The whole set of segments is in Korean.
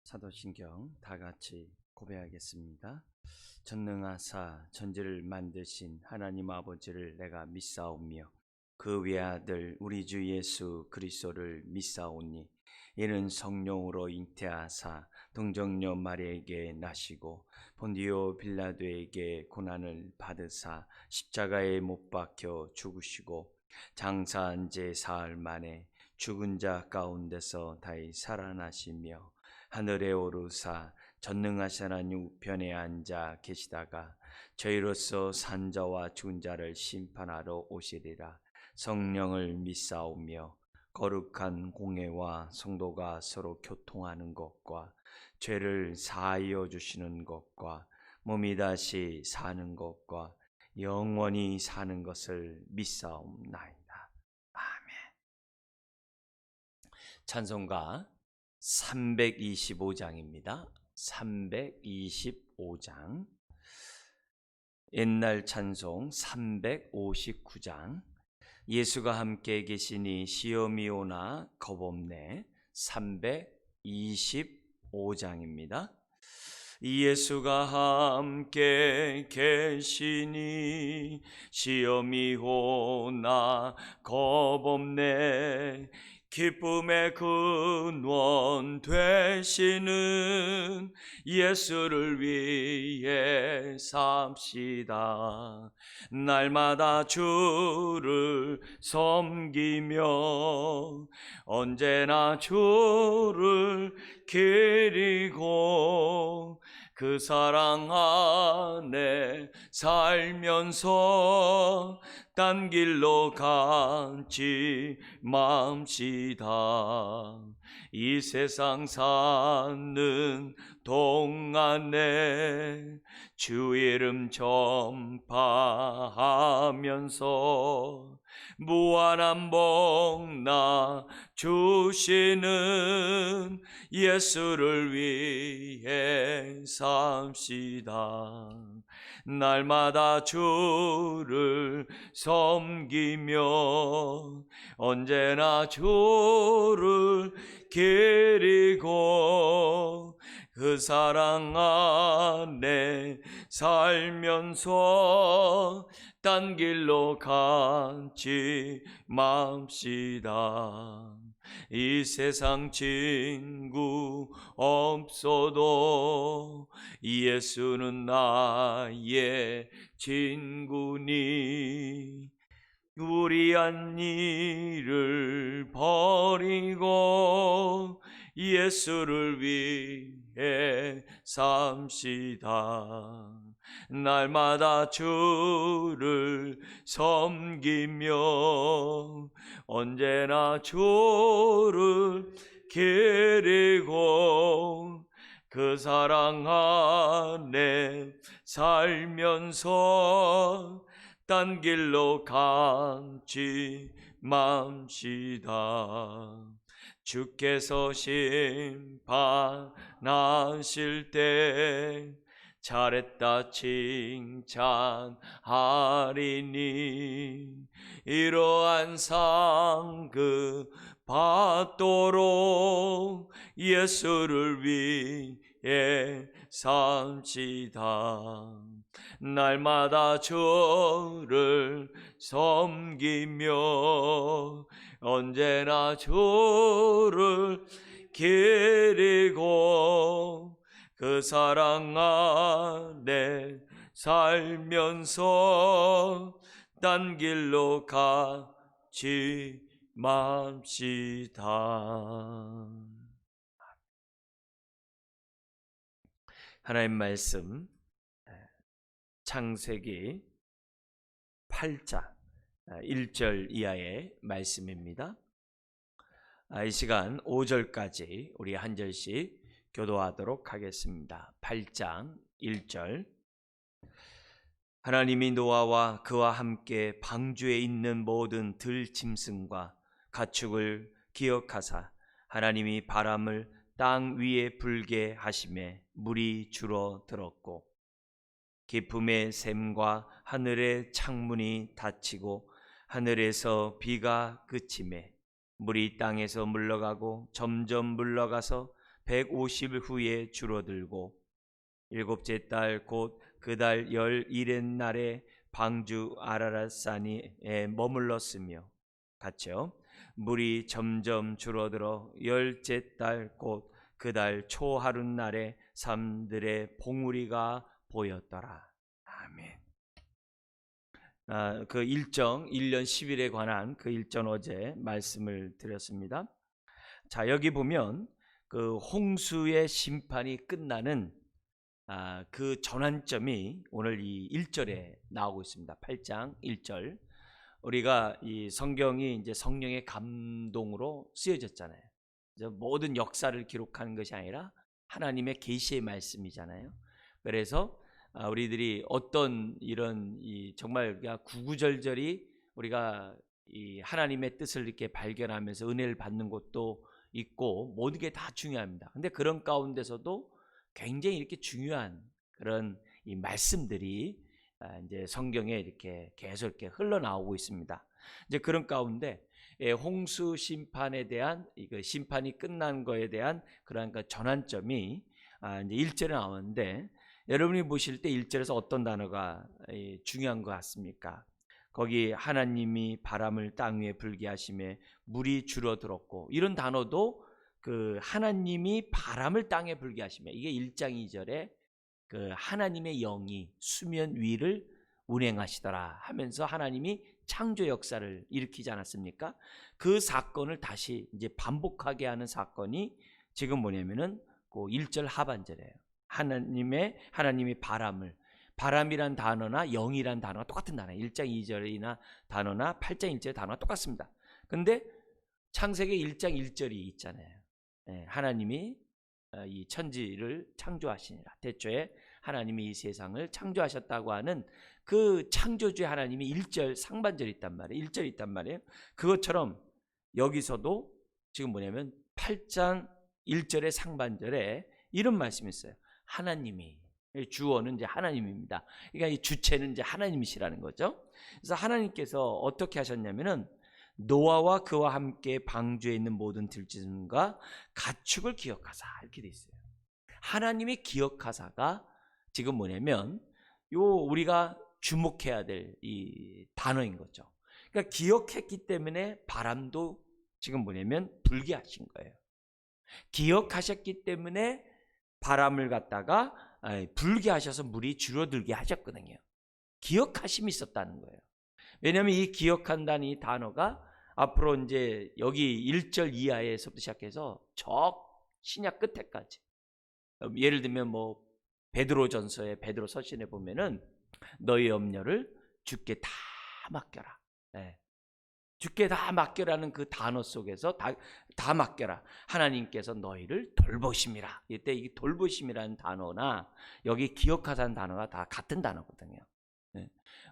사도신경 다 같이 고백하겠습니다. 전능하사 천지를 만드신 하나님 아버지를 내가 믿사오며 그 외아들 우리 주 예수 그리스도를 믿사오니 이는 성령으로 잉태하사 동정녀 마리아에게 나시고 본디오 빌라도에게 고난을 받으사 십자가에 못 박혀 죽으시고 장사한 지 사흘 만에 죽은 자 가운데서 다시 살아나시며 하늘에 오르사 전능하신 하나님 우편에 앉아 계시다가 저희로서 산자와 죽은 자를 심판하러 오시리라. 성령을 믿사오며 거룩한 공회와 성도가 서로 교통하는 것과 죄를 사하여 주시는 것과 몸이 다시 사는 것과 영원히 사는 것을 믿사옵나이다. 아멘. 찬송가 325장입니다. 325장. 옛날 찬송 359장. 예수가 함께 계시니 시험이 오나 겁없네. 325장입니다. 예수가 함께 계시니 시험이 오나 겁없네. 기쁨의 근원 되시는 예수를 위해 삽시다. 날마다 주를 섬기며 언제나 주를 기리고 그 사랑 안에 살면서 딴 길로 가지 맙시다. 이 세상 사는 동안에 주 이름 전파하면서 무한한 복나 주시는 예수를 위해 삽시다. 날마다 주를 섬기며 언제나 주를 기리고 그 사랑 안에 살면서 딴 길로 가지 맙시다. 이 세상 친구 없어도 예수는 나의 친구니 우리한 일을 버리고 예수를 위해 삽시다. 날마다 주를 섬기며 언제나 주를 기리고 그 사랑 안에 살면서 딴 길로 가지 맙시다. 주께서 심판하실 때 잘했다 칭찬하리니 이러한 상급 받도록 예수를 위해 삽시다. 날마다 주를 섬기며 언제나 주를 기리고 그 사랑 안에 살면서 딴 길로 가지 맙시다. 하나님 말씀 창세기 8장 1절 이하의 말씀입니다. 이 시간 5절까지 우리 한 절씩 교도하도록 하겠습니다. 8장 1절. 하나님이 노아와 그와 함께 방주에 있는 모든 들짐승과 가축을 기억하사 하나님이 바람을 땅 위에 불게 하시매 물이 줄어들었고 깊음의 샘과 하늘의 창문이 닫히고 하늘에서 비가 그치매 물이 땅에서 물러가고 점점 물러가서 150일 후에 줄어들고 일곱째 달 곧 그 달 11의 날에 방주 아라랏산에 머물렀으며 같이요. 물이 점점 줄어들어 열째 달 곧 그 달 초하룻날에 사람들의 봉우리가 보였더라. 아멘. 그 일정 1년 10일에 관한 그 일정 어제 말씀을 드렸습니다. 자, 여기 보면 그 홍수의 심판이 끝나는 그 전환점이 오늘 이 1절에 나오고 있습니다. 8장 1절. 우리가 이 성경이 이제 성령의 감동으로 쓰여졌잖아요. 모든 역사를 기록하는 것이 아니라 하나님의 계시의 말씀이잖아요. 그래서 우리들이 어떤 이런 정말 구구절절히 우리가 이 하나님의 뜻을 이렇게 발견하면서 은혜를 받는 것도 있고 모든 게 다 중요합니다. 근데 그런 가운데서도 굉장히 이렇게 중요한 그런 이 말씀들이 이제 성경에 이렇게 계속 이렇게 흘러나오고 있습니다. 이제 그런 가운데 홍수 심판에 대한 심판이 끝난 거에 대한 그런 그 전환점이 이제 1절에 나오는데 여러분이 보실 때 1절에서 어떤 단어가 중요한 것 같습니까? 거기 하나님이 바람을 땅 위에 불게 하심에 물이 줄어들었고 이런 단어도 그 하나님이 바람을 땅에 불게 하심에 이게 1장 2절에 그 하나님의 영이 수면 위를 운행하시더라 하면서 하나님이 창조 역사를 일으키지 않았습니까? 그 사건을 다시 이제 반복하게 하는 사건이 지금 뭐냐면은 그 1절 하반절이에요. 하나님이 바람이란 단어나 영이란 단어가 똑같은 단어예요. 1장 2절이나 단어나 8장 1절 단어가 똑같습니다. 근데 창세기 1장 1절이 있잖아요. 하나님이 이 천지를 창조하시니라. 태초에 하나님이 이 세상을 창조하셨다고 하는 그 창조주의 하나님이 1절 상반절이 있단 말이에요. 1절이 있단 말이에요. 그것처럼 여기서도 지금 뭐냐면 8장 1절의 상반절에 이런 말씀이 있어요. 하나님이, 주어는 이제 하나님입니다. 그러니까 이 주체는 이제 하나님이시라는 거죠. 그래서 하나님께서 어떻게 하셨냐면은 노아와 그와 함께 방주에 있는 모든 들짐승과 가축을 기억하사 이렇게 돼 있어요. 하나님이 기억하사가 지금 뭐냐면 우리가 주목해야 될 이 단어인 거죠. 그러니까 기억했기 때문에 바람도 지금 뭐냐면 불게 하신 거예요. 기억하셨기 때문에 바람을 갖다가 불게 하셔서 물이 줄어들게 하셨거든요. 기억하심이 있었다는 거예요. 왜냐하면 이 기억한다는 이 단어가 앞으로 이제 여기 1절 이하에서부터 시작해서 저 신약 끝에까지 예를 들면 뭐 베드로전서의 베드로 서신에 보면은 너희 염려를 주께 다 맡겨라. 주께 다 맡겨라는 그 단어 속에서 다 맡겨라. 하나님께서 너희를 돌보심이라. 이때 이 돌보심이라는 단어나 여기 기억하자는 단어가 다 같은 단어거든요.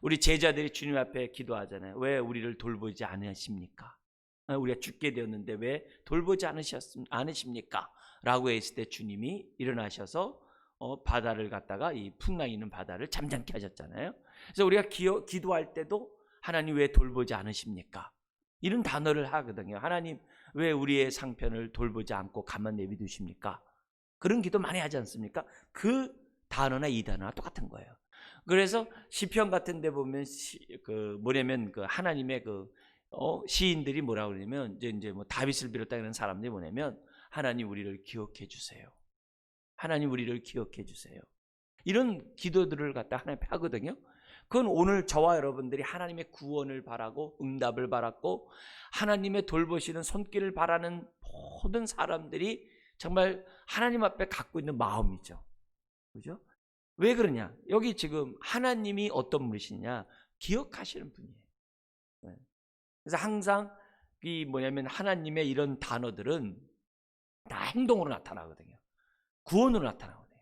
우리 제자들이 주님 앞에 기도하잖아요. 왜 우리를 돌보지 않으십니까? 우리가 죽게 되었는데 왜 돌보지 않으십니까? 라고 했을 때 주님이 일어나셔서 바다를 갖다가 이 풍랑이 있는 바다를 잠잠케 하셨잖아요. 그래서 우리가 기도할 때도 하나님 왜 돌보지 않으십니까? 이런 단어를 하거든요. 하나님 왜 우리의 상편을 돌보지 않고 가만 내비두십니까? 그런 기도 많이 하지 않습니까? 그 단어나 이 단어가 똑같은 거예요. 그래서 시편 같은 데 보면 뭐냐면 그 하나님의 시인들이 뭐라고 그러냐면 이제 뭐 다윗을 비롯한 이런 사람들이 뭐냐면 하나님 우리를 기억해 주세요. 하나님 우리를 기억해 주세요. 이런 기도들을 갖다 하나님 앞에 하거든요. 그건 오늘 저와 여러분들이 하나님의 구원을 바라고 응답을 바랐고 하나님의 돌보시는 손길을 바라는 모든 사람들이 정말 하나님 앞에 갖고 있는 마음이죠. 그죠? 왜 그러냐? 여기 지금 하나님이 어떤 분이시냐? 기억하시는 분이에요. 그래서 항상 이 뭐냐면 하나님의 이런 단어들은 다 행동으로 나타나거든요. 구원으로 나타나거든요.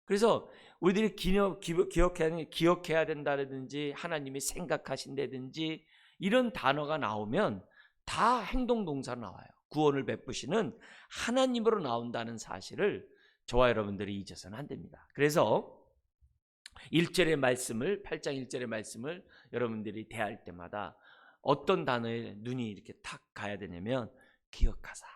그래서 우리들이 기억해야 된다든지 하나님이 생각하신다든지 이런 단어가 나오면 다 행동 동사로 나와요. 구원을 베푸시는 하나님으로 나온다는 사실을 저와 여러분들이 잊어서는 안 됩니다. 그래서 1절의 말씀을 8장 1절의 말씀을 여러분들이 대할 때마다 어떤 단어에 눈이 이렇게 탁 가야 되냐면 기억하사.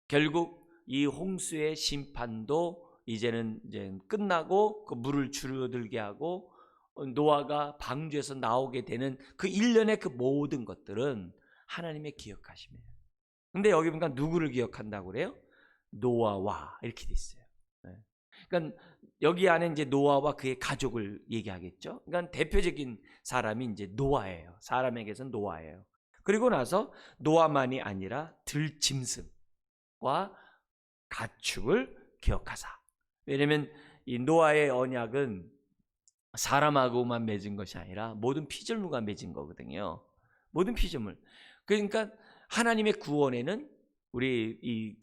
결국 이 홍수의 심판도 이제는 이제 끝나고 그 물을 줄어들게 하고 노아가 방주에서 나오게 되는 그 일련의 그 모든 것들은 하나님의 기억하심이에요. 근데 여기 보니까 누구를 기억한다고 그래요? 노아와 이렇게 돼 있어요. 그러니까 여기 안에 이제 노아와 그의 가족을 얘기하겠죠. 그러니까 대표적인 사람이 이제 노아예요. 사람에게서는 노아예요. 그리고 나서 노아만이 아니라 들짐승과 가축을 기억하사. 왜냐하면 이 노아의 언약은 사람하고만 맺은 것이 아니라 모든 피조물과 맺은 거거든요. 모든 피조물. 그러니까 하나님의 구원에는 우리 이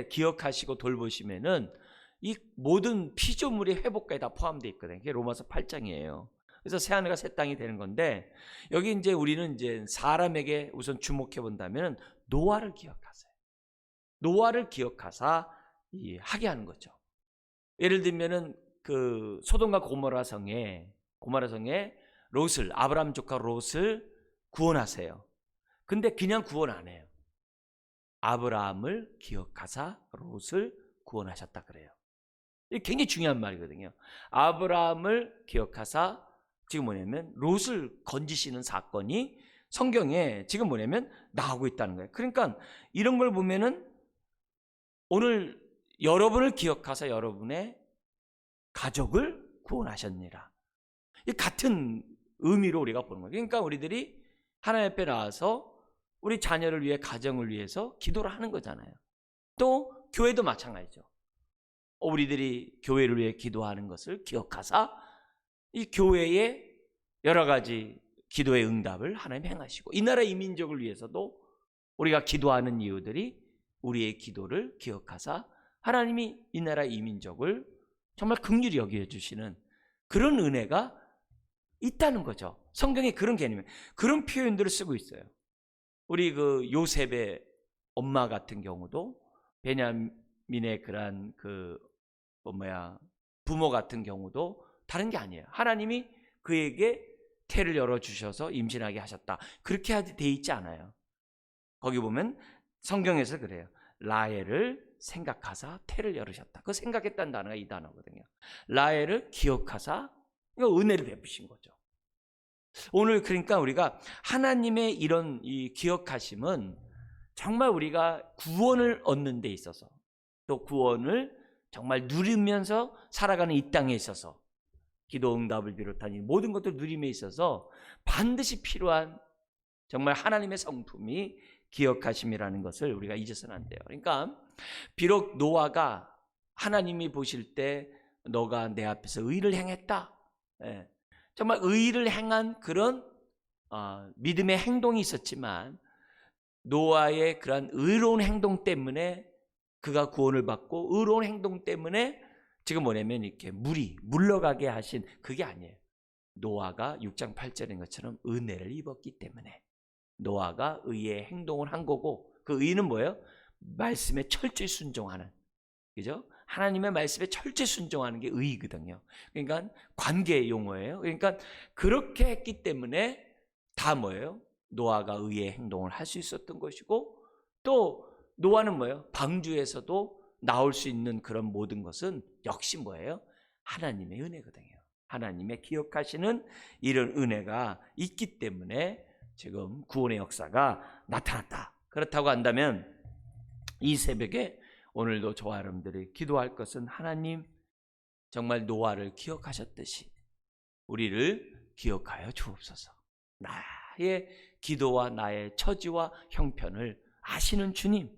기억하시고 돌보시면은 이 모든 피조물의 회복까지 다 포함되어 있거든요. 그게 로마서 8장이에요. 그래서 새 하늘과 새 땅이 되는 건데 여기 이제 우리는 이제 사람에게 우선 주목해 본다면 노아를 기억하세요. 노아를 기억하사 하게 하는 거죠. 예를 들면은 그 소돔과 고모라 성에 롯을 아브라함 조카 롯을 구원하세요. 근데 그냥 구원 안 해요. 아브라함을 기억하사 롯을 구원하셨다 그래요. 이게 굉장히 중요한 말이거든요. 아브라함을 기억하사 지금 뭐냐면 롯을 건지시는 사건이 성경에 지금 뭐냐면 나오고 있다는 거예요. 그러니까 이런 걸 보면은 오늘 여러분을 기억하사 여러분의 가족을 구원하셨느니라. 이 같은 의미로 우리가 보는 거예요. 그러니까 우리들이 하나님 앞에 나와서 우리 자녀를 위해 가정을 위해서 기도를 하는 거잖아요. 또 교회도 마찬가지죠. 우리들이 교회를 위해 기도하는 것을 기억하사 이 교회의 여러 가지 기도의 응답을 하나님 행하시고 이 나라 이민족을 위해서도 우리가 기도하는 이유들이 우리의 기도를 기억하사 하나님이 이 나라 이민족을 정말 긍휼히 여겨주시는 그런 은혜가 있다는 거죠. 성경에 그런 개념, 그런 표현들을 쓰고 있어요. 우리 그 요셉의 엄마 같은 경우도 베냐민의 그런 부모 같은 경우도 다른 게 아니에요. 하나님이 그에게 태를 열어주셔서 임신하게 하셨다. 그렇게 돼 있지 않아요. 거기 보면 성경에서 그래요. 라헬을 생각하사 태를 열으셨다. 그 생각했다는 단어가 이 단어거든요. 라헬을 기억하사 은혜를 베푸신 거죠. 오늘 그러니까 우리가 하나님의 이런 이 기억하심은 정말 우리가 구원을 얻는 데 있어서 또 구원을 정말 누리면서 살아가는 이 땅에 있어서 기도 응답을 비롯한 이 모든 것들 누림에 있어서 반드시 필요한 정말 하나님의 성품이 기억하심이라는 것을 우리가 잊어서는 안 돼요. 그러니까 비록 노아가 하나님이 보실 때 너가 내 앞에서 의를 행했다. 정말 의를 행한 그런 믿음의 행동이 있었지만 노아의 그런 의로운 행동 때문에 그가 구원을 받고 의로운 행동 때문에 지금 뭐냐면 이렇게 물이 물러가게 하신 그게 아니에요. 노아가 6장 8절인 것처럼 은혜를 입었기 때문에 노아가 의의 행동을 한 거고 그 의는 뭐예요? 말씀에 철저히 순종하는, 그죠? 하나님의 말씀에 철저히 순종하는 게 의거든요. 그러니까 관계 용어예요. 그러니까 그렇게 했기 때문에 다 뭐예요? 노아가 의의 행동을 할 수 있었던 것이고 또 노아는 뭐예요? 방주에서도 나올 수 있는 그런 모든 것은 역시 뭐예요? 하나님의 은혜거든요. 하나님의 기억하시는 이런 은혜가 있기 때문에 지금 구원의 역사가 나타났다. 그렇다고 한다면 이 새벽에 오늘도 저와 여러분들이 기도할 것은 하나님 정말 노아를 기억하셨듯이 우리를 기억하여 주옵소서. 나의 기도와 나의 처지와 형편을 아시는 주님,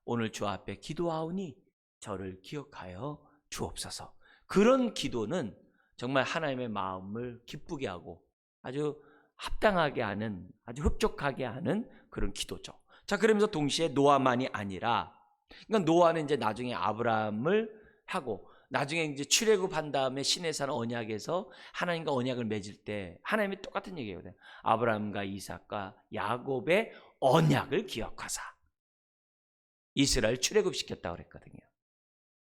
오늘 주 앞에 기도하오니 저를 기억하여 주옵소서. 그런 기도는 정말 하나님의 마음을 기쁘게 하고 아주 합당하게 하는, 아주 흡족하게 하는 그런 기도죠. 자, 그러면서 동시에 노아만이 아니라, 그러니까 노아는 이제 나중에 아브라함을 하고 나중에 이제 출애굽한 다음에 시내산 언약에서 하나님과 언약을 맺을 때 하나님이 똑같은 얘기예요. 아브라함과 이삭과 야곱의 언약을 기억하사 이스라엘 출애굽시켰다고 그랬거든요.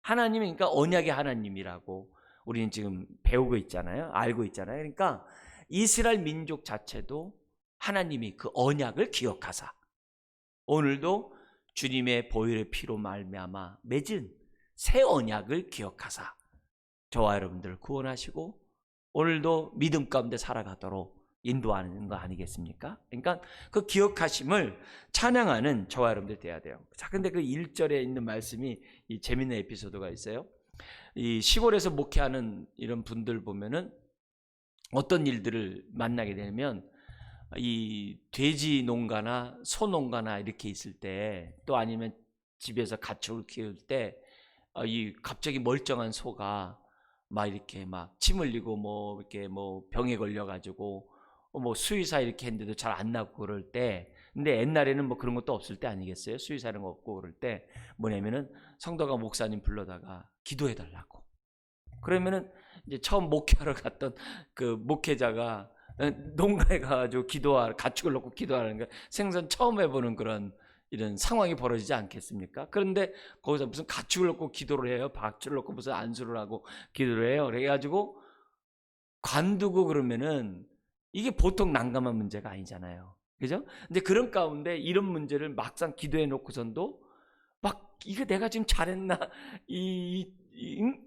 하나님이 그러니까 언약의 하나님이라고 우리는 지금 배우고 있잖아요. 알고 있잖아요. 그러니까 이스라엘 민족 자체도 하나님이 그 언약을 기억하사 오늘도 주님의 보혈의 피로 말미암아 맺은 새 언약을 기억하사 저와 여러분들을 구원하시고 오늘도 믿음 가운데 살아가도록 인도하는 거 아니겠습니까? 그러니까 그 기억하심을 찬양하는 저와 여러분들 돼야 돼요. 자, 근데 그 1절에 있는 말씀이 이 재밌는 에피소드가 있어요. 이 시골에서 목회하는 이런 분들 보면은 어떤 일들을 만나게 되면 이 돼지 농가나 소 농가나 이렇게 있을 때, 또 아니면 집에서 가축을 키울 때 이 갑자기 멀쩡한 소가 막 이렇게 막 침 흘리고 뭐 이렇게 뭐 병에 걸려 가지고 뭐 수의사 이렇게 했는데도 잘 안 나고 그럴 때, 근데 옛날에는 뭐 그런 것도 없을 때 아니겠어요? 수의사 이런 거 없고 그럴 때 뭐냐면은 성도가 목사님 불러다가 기도해 달라고. 그러면은 이제 처음 목회하러 갔던 그 목회자가 농가에 가가지고 가축을 놓고 기도하는 거 생전 처음 해보는 그런 이런 상황이 벌어지지 않겠습니까? 그런데 거기서 무슨 가축을 놓고 기도를 해요? 박쥐를 놓고 무슨 안수를 하고 기도를 해요? 그래가지고 관두고 그러면은 이게 보통 난감한 문제가 아니잖아요. 그죠? 근데 그런 가운데 이런 문제를 막상 기도해 놓고선도 막 이거 내가 지금 잘했나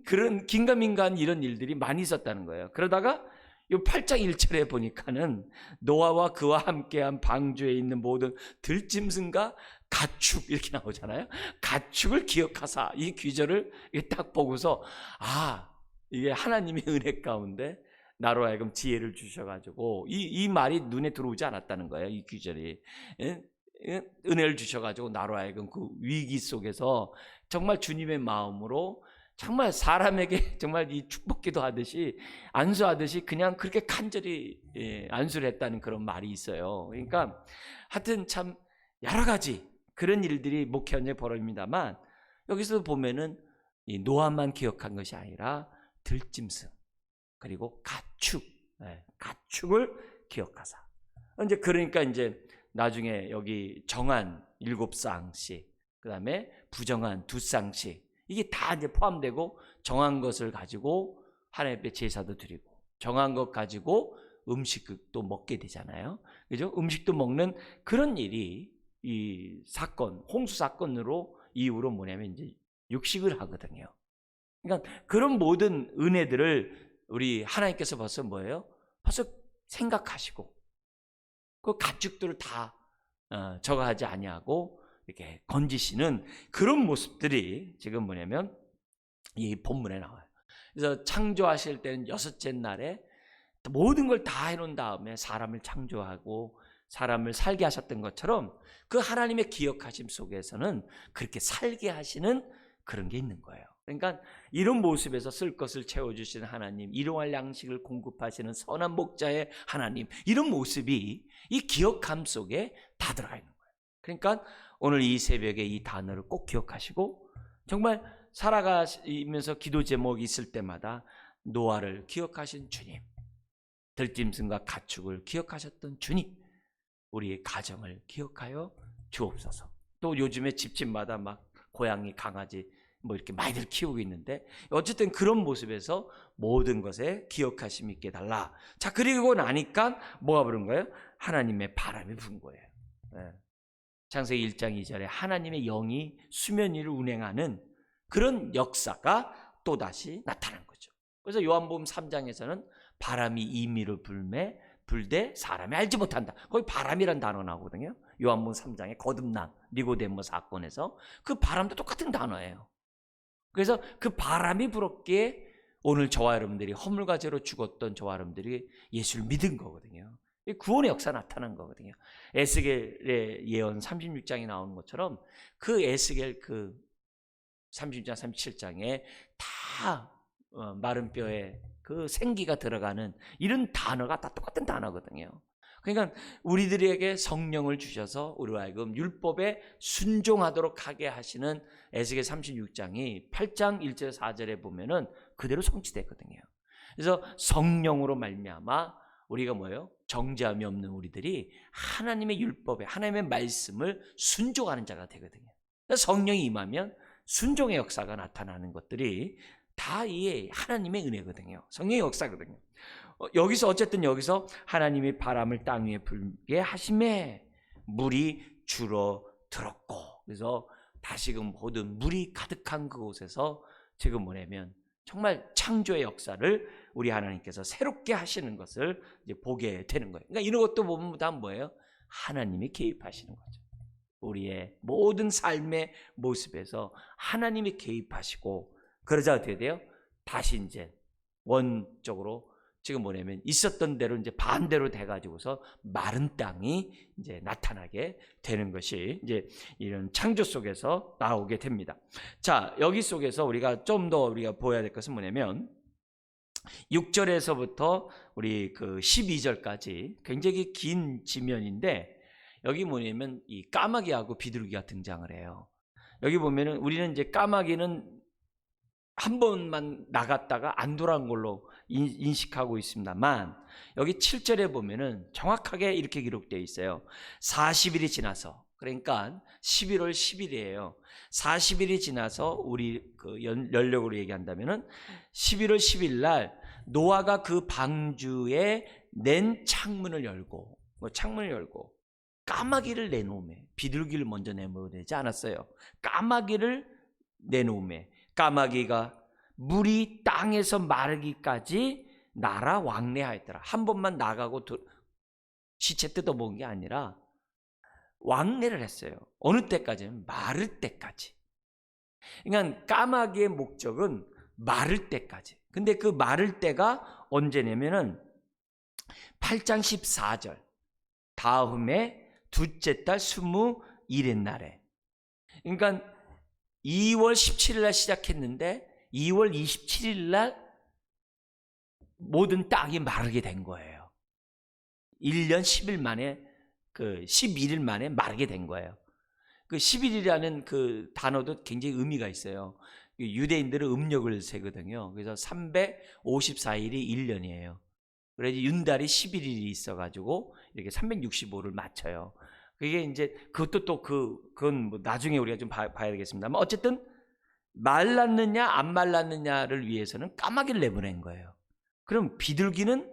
그런 긴가민가한 이런 일들이 많이 있었다는 거예요. 그러다가 이 8장 1절에 보니까는 노아와 그와 함께한 방주에 있는 모든 들짐승과 가축 이렇게 나오잖아요. 가축을 기억하사, 이 귀절을 딱 보고서 이게 하나님의 은혜 가운데 나로 하여금 지혜를 주셔가지고 이 말이 눈에 들어오지 않았다는 거예요. 이 귀절이 은혜를 주셔가지고 나로 하여금 그 위기 속에서 정말 주님의 마음으로 정말 사람에게 정말 이 축복기도 하듯이 안수하듯이 그냥 그렇게 간절히 안수를 했다는 그런 말이 있어요. 그러니까 하여튼 참 여러 가지 그런 일들이 목회 현장에 벌어집니다만, 여기서 보면은 이 노아만 기억한 것이 아니라 들짐승 그리고 가축을 기억하사. 이제 그러니까 이제 나중에 여기 정한 7쌍씩, 그 다음에 부정한 2쌍씩, 이게 다 이제 포함되고 정한 것을 가지고 하나님 앞에 제사도 드리고 정한 것 가지고 음식도 먹게 되잖아요. 그죠? 음식도 먹는 그런 일이 이 사건, 홍수 사건으로 이후로 뭐냐면 이제 육식을 하거든요. 그러니까 그런 모든 은혜들을 우리 하나님께서 벌써 뭐예요? 벌써 생각하시고 그 가축들을 다 저거하지 아니하고 이렇게 건지시는 그런 모습들이 지금 뭐냐면 이 본문에 나와요. 그래서 창조하실 때는 6째 날에 모든 걸 다 해놓은 다음에 사람을 창조하고 사람을 살게 하셨던 것처럼 그 하나님의 기억하심 속에서는 그렇게 살게 하시는 그런 게 있는 거예요. 그러니까 이런 모습에서 쓸 것을 채워주시는 하나님, 일용할 양식을 공급하시는 선한 목자의 하나님, 이런 모습이 이 기억함 속에 다 들어가 있는 거예요. 그러니까 오늘 이 새벽에 이 단어를 꼭 기억하시고 정말 살아가면서 기도 제목이 있을 때마다 노아를 기억하신 주님, 들짐승과 가축을 기억하셨던 주님, 우리의 가정을 기억하여 주옵소서. 또 요즘에 집집마다 막 고양이, 강아지 뭐 이렇게 많이들 키우고 있는데 어쨌든 그런 모습에서 모든 것에 기억하심 있게 달라. 자, 그리고 나니까 뭐가 부른 거예요? 하나님의 바람이 부은 거예요. 창세기 1장 2절에 하나님의 영이 수면 위를 운행하는 그런 역사가 또다시 나타난 거죠. 그래서 요한복음 3장에서는 바람이 임의로 불되 사람이 알지 못한다. 거기 바람이란 단어 나오거든요. 요한복음 3장의 거듭난 니고데모 사건에서 그 바람도 똑같은 단어예요. 그래서 그 바람이 불었기에 오늘 저와 여러분들이 허물과 죄로 죽었던 저와 여러분들이 예수를 믿은 거거든요. 구원의 역사 나타난 거거든요. 에스겔의 예언 36장에 나오는 것처럼 그 에스겔 그 36장 37장에 다 마른 뼈에 그 생기가 들어가는 이런 단어가 다 똑같은 단어거든요. 그러니까 우리들에게 성령을 주셔서 우리와 하여금 율법에 순종하도록 하게 하시는 에스겔 36장이 8장 1절 4절에 보면은 그대로 성취됐거든요. 그래서 성령으로 말미암아 우리가 뭐예요? 정죄함이 없는 우리들이 하나님의 율법에 하나님의 말씀을 순종하는 자가 되거든요. 성령이 임하면 순종의 역사가 나타나는 것들이 다 이 하나님의 은혜거든요. 성령의 역사거든요. 여기서 하나님이 바람을 땅 위에 불게 하심에 물이 줄어들었고, 그래서 다시금 모든 물이 가득한 그곳에서 지금 뭐냐면 정말 창조의 역사를 우리 하나님께서 새롭게 하시는 것을 이제 보게 되는 거예요. 그러니까 이런 것도 보면 다 뭐예요? 하나님이 개입하시는 거죠. 우리의 모든 삶의 모습에서 하나님이 개입하시고, 그러자 어떻게 돼요? 다시 이제 원적으로 지금 뭐냐면 있었던 대로 이제 반대로 돼가지고서 마른 땅이 이제 나타나게 되는 것이 이제 이런 창조 속에서 나오게 됩니다. 자, 여기 속에서 우리가 좀 더 우리가 보여야 될 것은 뭐냐면 6절에서부터 우리 그 12절까지 굉장히 긴 지면인데, 여기 뭐냐면 이 까마귀하고 비둘기가 등장을 해요. 여기 보면은 우리는 이제 까마귀는 한 번만 나갔다가 안 돌아온 걸로 인식하고 있습니다만, 여기 7절에 보면은 정확하게 이렇게 기록되어 있어요. 40일이 지나서, 그러니까 11월 10일이에요. 40일이 지나서 우리 그 연력으로 얘기한다면은 11월 10일 날 노아가 그 방주에 낸 창문을 열고, 까마귀를 내놓으며, 비둘기를 먼저 내놓아야 되지 않았어요. 까마귀를 내놓으며, 까마귀가 물이 땅에서 마르기까지 날아 왕래하였더라. 한 번만 나가고 시체 뜯어먹은 게 아니라 왕래를 했어요. 어느 때까지는? 마를 때까지. 그러니까 까마귀의 목적은 마를 때까지. 근데 그 마를 때가 언제냐면은 8장 14절 다음에 둘째 달 21일 날에, 그러니까 2월 17일 날 시작했는데 2월 27일 날 모든 땅이 마르게 된 거예요. 1년 10일 만에, 그 11일 만에 마르게 된 거예요. 그 11일이라는 그 단어도 굉장히 의미가 있어요. 유대인들은 음력을 세거든요. 그래서 354일이 1년이에요. 그래서 윤달이 11일이 있어가지고 이렇게 365를 맞춰요. 그게 이제 그것도 또 그건 뭐 나중에 우리가 좀 봐야 되겠습니다만, 어쨌든 말랐느냐 안 말랐느냐를 위해서는 까마귀를 내보낸 거예요. 그럼 비둘기는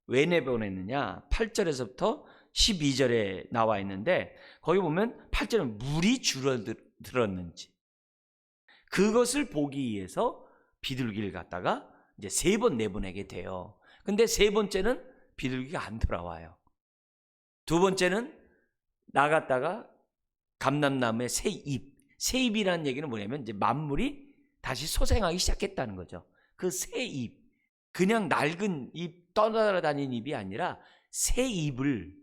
왜 내보냈느냐? 8절에서부터 12절에 나와 있는데, 거기 보면 8절은 물이 줄어들었는지 그것을 보기 위해서 비둘기를 갖다가 이제 3번 내보내게 돼요. 근데 3번째는 비둘기가 안 돌아와요. 2번째는 나갔다가 감람나무의 새 잎이라는 얘기는 뭐냐면 이제 만물이 다시 소생하기 시작했다는 거죠. 그 새 잎, 그냥 낡은 잎, 떠나다니는 잎이 아니라 새 잎을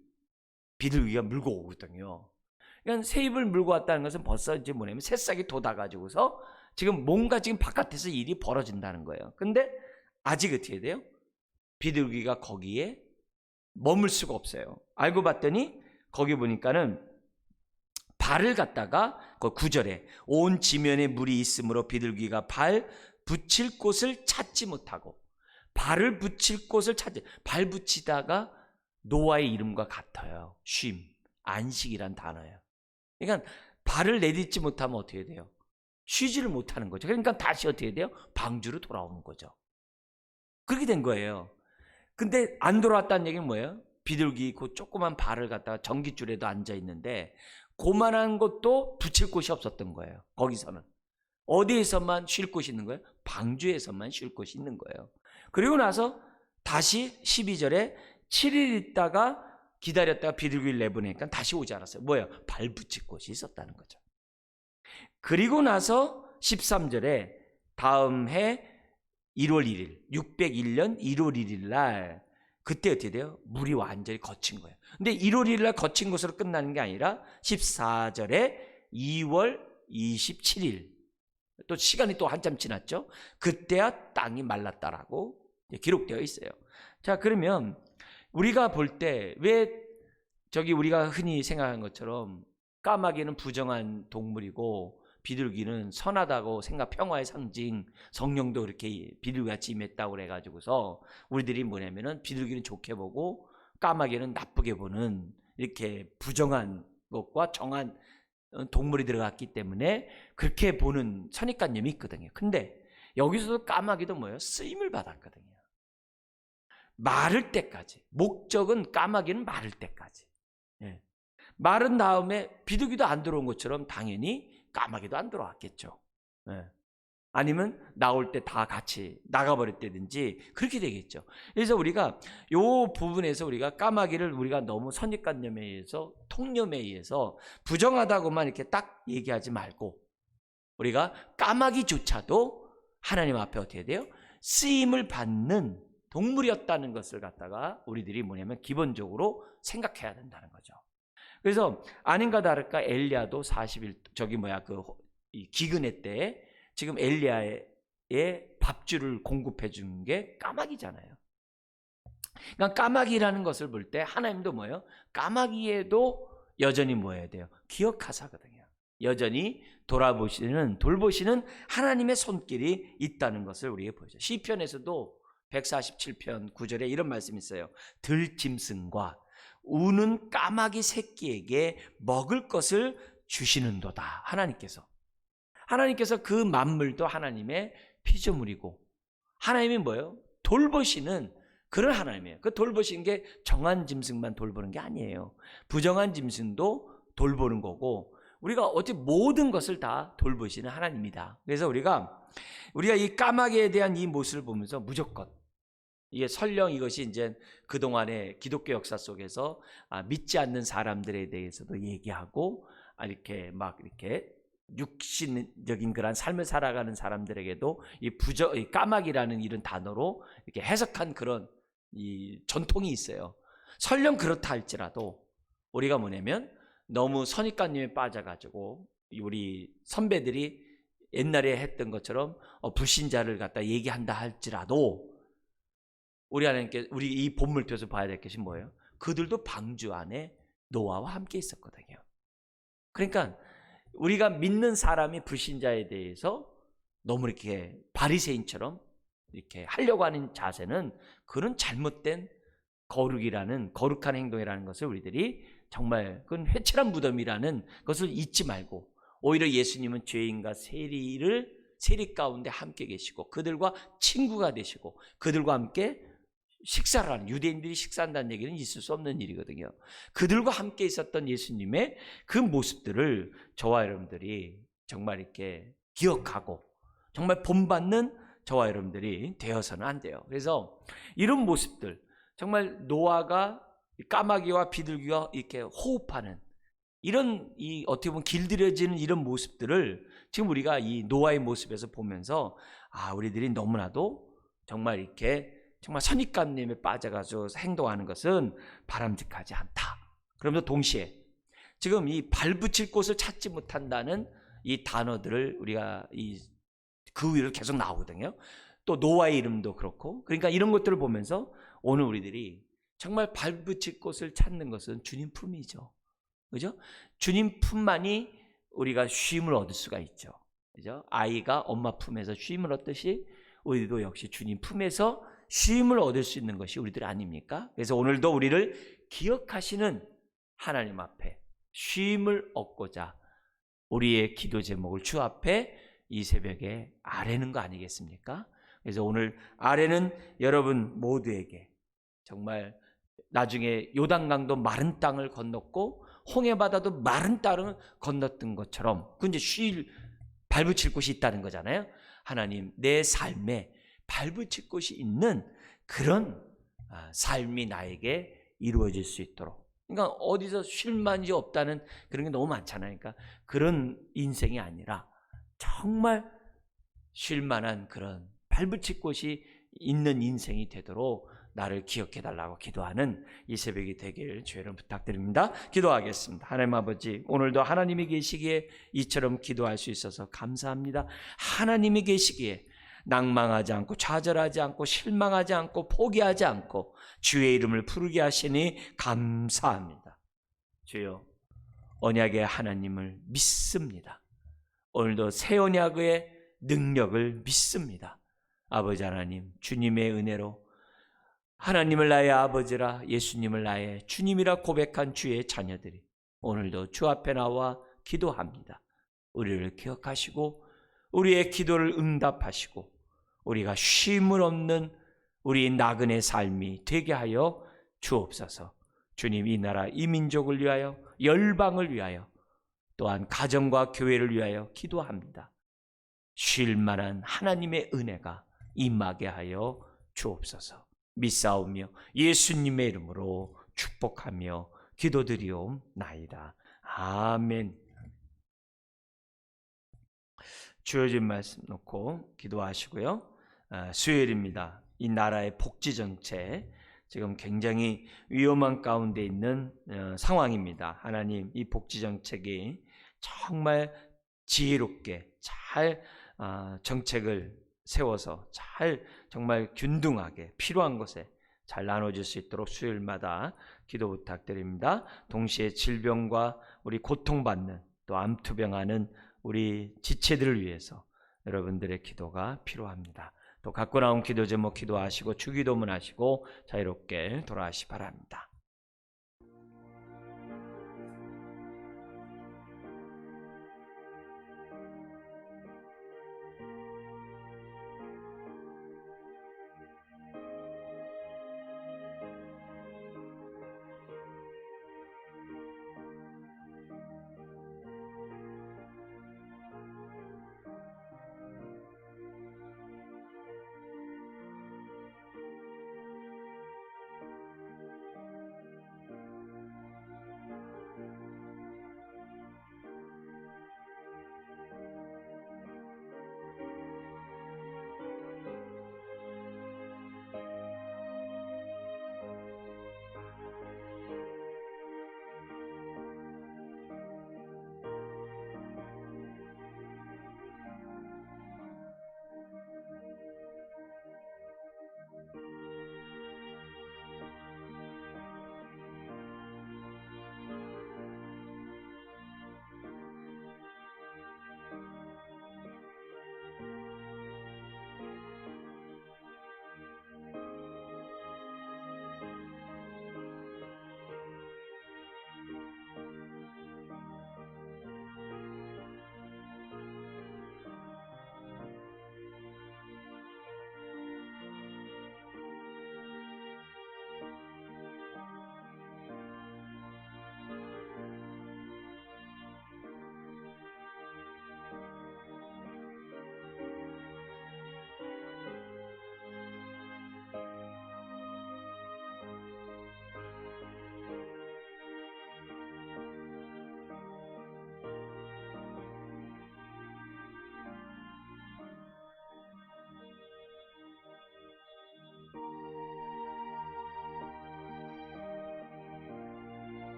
비둘기가 물고 오거든요. 그러니까 새 잎을 물고 왔다는 것은 벌써 이제 뭐냐면 새싹이 돋아가지고서 지금 뭔가 지금 바깥에서 일이 벌어진다는 거예요. 근데 아직 어떻게 돼요? 비둘기가 거기에 머물 수가 없어요. 알고 봤더니 거기 보니까는 발을 갖다가 그 9절에 온 지면에 물이 있으므로 비둘기가 발 붙일 곳을 찾지 못하고, 발을 붙일 곳을 발 붙이다가 노아의 이름과 같아요. 쉼, 안식이란 단어예요. 그러니까 발을 내딛지 못하면 어떻게 돼요? 쉬지를 못하는 거죠. 그러니까 다시 어떻게 돼요? 방주로 돌아오는 거죠. 그렇게 된 거예요. 근데 안 돌아왔다는 얘기는 뭐예요? 비둘기 그 조그만 발을 갖다가 전깃줄에도 앉아 있는데 그만한 것도 붙일 곳이 없었던 거예요. 거기서는 어디에서만 쉴 곳이 있는 거예요? 방주에서만 쉴 곳이 있는 거예요. 그리고 나서 다시 12절에 7일 있다가 기다렸다가 비둘기를 내보내니까 다시 오지 않았어요. 뭐예요? 발 붙일 곳이 있었다는 거죠. 그리고 나서 13절에 다음 해 1월 1일 601년 1월 1일 날 그때 어떻게 돼요? 물이 완전히 거친 거예요. 근데 1월 1일 날 거친 것으로 끝나는 게 아니라 14절에 2월 27일, 또 시간이 또 한참 지났죠. 그때야 땅이 말랐다라고 기록되어 있어요. 자, 그러면 우리가 볼 때 왜 저기 우리가 흔히 생각하는 것처럼 까마귀는 부정한 동물이고 비둘기는 선하다고 평화의 상징, 성령도 이렇게 비둘기같이 임했다고 그래가지고서 우리들이 뭐냐면은 비둘기는 좋게 보고 까마귀는 나쁘게 보는, 이렇게 부정한 것과 정한 동물이 들어갔기 때문에 그렇게 보는 선입관념이 있거든요. 근데 여기서도 까마귀도 뭐예요? 쓰임을 받았거든요. 마를 때까지. 목적은 까마귀는 마를 때까지. 예. 마른 다음에 비둘기도 안 들어온 것처럼 당연히 까마귀도 안 들어왔겠죠. 예. 아니면 나올 때 다 같이 나가버렸다든지 그렇게 되겠죠. 그래서 우리가 요 부분에서 우리가 까마귀를 우리가 너무 선입관념에 의해서 통념에 의해서 부정하다고만 이렇게 딱 얘기하지 말고 우리가 까마귀조차도 하나님 앞에 어떻게 돼요? 쓰임을 받는 동물이었다는 것을 갖다가 우리들이 뭐냐면 기본적으로 생각해야 된다는 거죠. 그래서 아닌가 다를까 엘리야도 40일 이 기근의 때에 지금 엘리야의 밥줄을 공급해 준 게 까마귀잖아요. 그러니까 까마귀라는 것을 볼 때 하나님도 뭐예요? 까마귀에도 여전히 뭐 해야 돼요? 기억하사거든요. 여전히 돌보시는 하나님의 손길이 있다는 것을 우리에게 보여줘요. 시편에서도 147편 9절에 이런 말씀이 있어요. 들짐승과 우는 까마귀 새끼에게 먹을 것을 주시는도다. 하나님께서 그 만물도 하나님의 피조물이고 하나님이 뭐예요? 돌보시는 그런 하나님이에요. 그 돌보시는 게 정한 짐승만 돌보는 게 아니에요. 부정한 짐승도 돌보는 거고 우리가 어찌 모든 것을 다 돌보시는 하나님이다. 그래서 우리가 이 까마귀에 대한 이 모습을 보면서 무조건 이게 설령 이것이 이제 그동안의 기독교 역사 속에서 믿지 않는 사람들에 대해서도 얘기하고 이렇게 막 이렇게 육신적인 그런 삶을 살아가는 사람들에게도 이 까마귀라는 이런 단어로 이렇게 해석한 그런 이 전통이 있어요. 설령 그렇다 할지라도 우리가 뭐냐면 너무 선입관념에 빠져가지고 우리 선배들이 옛날에 했던 것처럼 불신자를 갖다 얘기한다 할지라도 우리 이 본문을 통해서 봐야 될 것이 뭐예요? 그들도 방주 안에 노아와 함께 있었거든요. 그러니까 우리가 믿는 사람이 불신자에 대해서 너무 이렇게 바리새인처럼 이렇게 하려고 하는 자세는 그런 잘못된 거룩한 행동이라는 것을 우리들이 정말 그건 회칠한 무덤이라는 것을 잊지 말고 오히려 예수님은 죄인과 세리 가운데 함께 계시고 그들과 친구가 되시고 그들과 함께 식사를 하는 유대인들이 식사한다는 얘기는 있을 수 없는 일이거든요. 그들과 함께 있었던 예수님의 그 모습들을 저와 여러분들이 정말 이렇게 기억하고 정말 본받는 저와 여러분들이 되어서는 안 돼요. 그래서 이런 모습들 정말 노아가 까마귀와 비둘기와 이렇게 호흡하는 이런 어떻게 보면 길들여지는 이런 모습들을 지금 우리가 이 노아의 모습에서 보면서 우리들이 너무나도 정말 이렇게 정말 선입관념에 빠져가지고 행동하는 것은 바람직하지 않다. 그러면서 동시에 지금 이 발붙일 곳을 찾지 못한다는 이 단어들을 우리가 그 위로 계속 나오거든요. 또 노아의 이름도 그렇고 그러니까 이런 것들을 보면서 오늘 우리들이 정말 발붙일 곳을 찾는 것은 주님 품이죠. 그죠? 주님 품만이 우리가 쉼을 얻을 수가 있죠. 그죠? 아이가 엄마 품에서 쉼을 얻듯이 우리도 역시 주님 품에서 쉼을 얻을 수 있는 것이 우리들 아닙니까? 그래서 오늘도 우리를 기억하시는 하나님 앞에 쉼을 얻고자 우리의 기도 제목을 주 앞에 이 새벽에 아뢰는 거 아니겠습니까? 그래서 오늘 아뢰는 여러분 모두에게 정말 나중에 요단강도 마른 땅을 건넜고 홍해바다도 마른 땅을 건넜던 것처럼 그 이제 발붙일 곳이 있다는 거잖아요. 하나님 내 삶에 발붙일 곳이 있는 그런 삶이 나에게 이루어질 수 있도록 그러니까 어디서 쉴만이 없다는 그런 게 너무 많잖아요. 그러니까 그런 인생이 아니라 정말 쉴만한 그런 발붙일 곳이 있는 인생이 되도록 나를 기억해달라고 기도하는 이 새벽이 되길 주의를 부탁드립니다. 기도하겠습니다. 하나님 아버지 오늘도 하나님이 계시기에 이처럼 기도할 수 있어서 감사합니다. 하나님이 계시기에 낭망하지 않고 좌절하지 않고 실망하지 않고 포기하지 않고 주의 이름을 부르게 하시니 감사합니다. 주여 언약의 하나님을 믿습니다. 오늘도 새 언약의 능력을 믿습니다. 아버지 하나님 주님의 은혜로 하나님을 나의 아버지라 예수님을 나의 주님이라 고백한 주의 자녀들이 오늘도 주 앞에 나와 기도합니다. 우리를 기억하시고 우리의 기도를 응답하시고 우리가 쉼을 얻는 우리 나그네 삶이 되게 하여 주옵소서. 주님, 이 나라, 이 민족을 위하여, 열방을 위하여, 또한 가정과 교회를 위하여 기도합니다. 쉴 만한 하나님의 은혜가 임하게 하여 주옵소서. 믿사오며 예수님의 이름으로 축복하며 기도드리옵나이다. 아멘. 주어진 말씀 놓고 기도하시고요. 수요일입니다. 이 나라의 복지 정책, 지금 굉장히 위험한 가운데 있는 상황입니다. 하나님, 이 복지 정책이 정말 지혜롭게 잘 정책을 세워서 잘 정말 균등하게 필요한 것에 잘 나눠질 수 있도록 수요일마다 기도 부탁드립니다. 동시에 질병과 우리 고통받는, 또 암투병하는 우리 지체들을 위해서 여러분들의 기도가 필요합니다. 또 갖고 나온 기도 제목 기도하시고 주기도문 하시고 자유롭게 돌아가시 바랍니다.